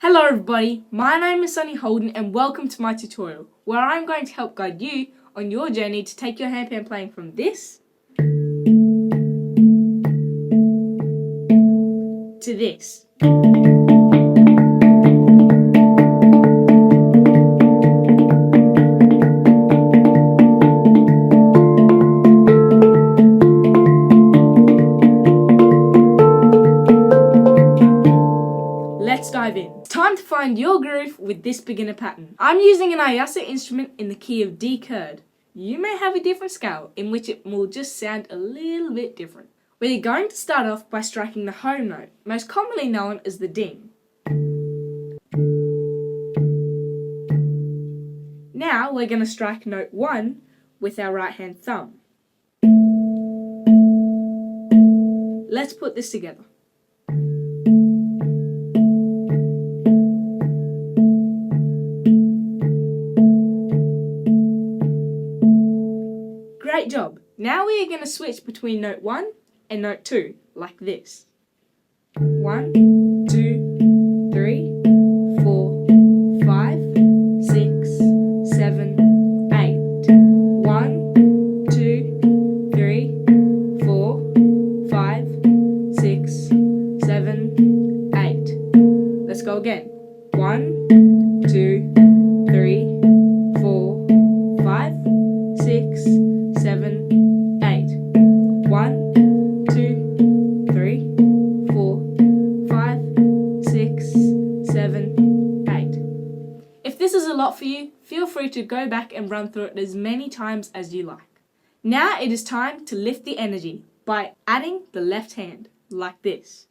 Hello everybody, my name is Sunni Holden and welcome to my tutorial where I'm going to help guide you on your journey to take your handpan playing from this to this. Let's dive in. It's time to find your groove with this beginner pattern. I'm using an Ayasa instrument in the key of DKurd. You may have a different scale in which it will just sound a little bit different. We're going to start off by striking the home note, most commonly known as the ding. Now we're going to strike note 1 with our right hand thumb. Let's put this together. Great job! Now we are going to switch between note 1 and note 2, like this. 1, 2, 3, 4, 5, 6, 7, 8. 1, 2, 3, 4, 5, 6, 7, 8. Let's go again. 1, 2, 3, 4, 5, 6, 7, 8. 1, 2, 3, 4, 5, 6, 7, 8. If this is a lot for you, feel free to go back and run through it as many times as you like. Now it is time to lift the energy by adding the left hand, like this.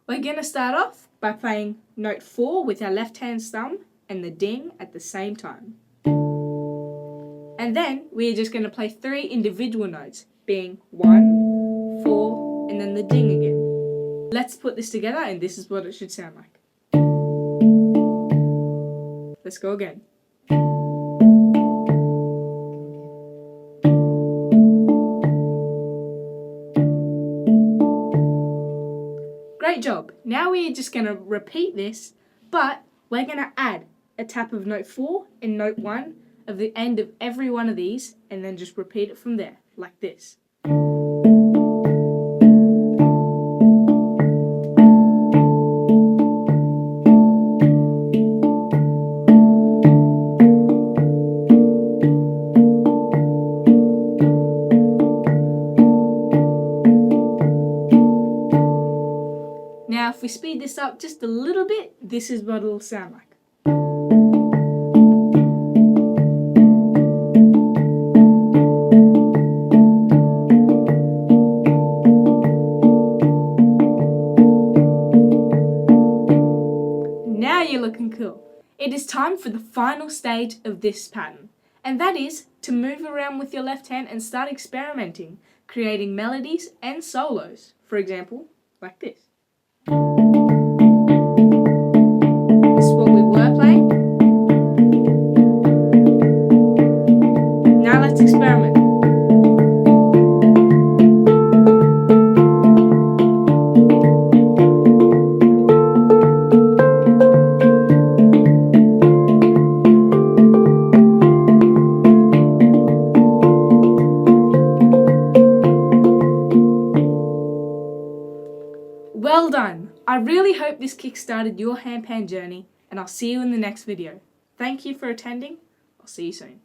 We're going to start off by playing note 4 with our left hand thumb and the ding at the same time. And then we're just going to play 3 individual notes, being 1, 4, and then the ding again. Let's put this together and this is what it should sound like. Let's go again. Great job. Now we're just going to repeat this, but we're going to add a tap of note 4 and note 1 at the end of every one of these, and then just repeat it from there, like this. Now if we speed this up just a little bit, this is what it'll sound like. Now you're looking cool. It is time for the final stage of this pattern, and that is to move around with your left hand and start experimenting, creating melodies and solos. For example, like this. This is what we were playing. Now let's experiment. Well done! I really hope this kick-started your handpan journey, and I'll see you in the next video. Thank you for attending. I'll see you soon.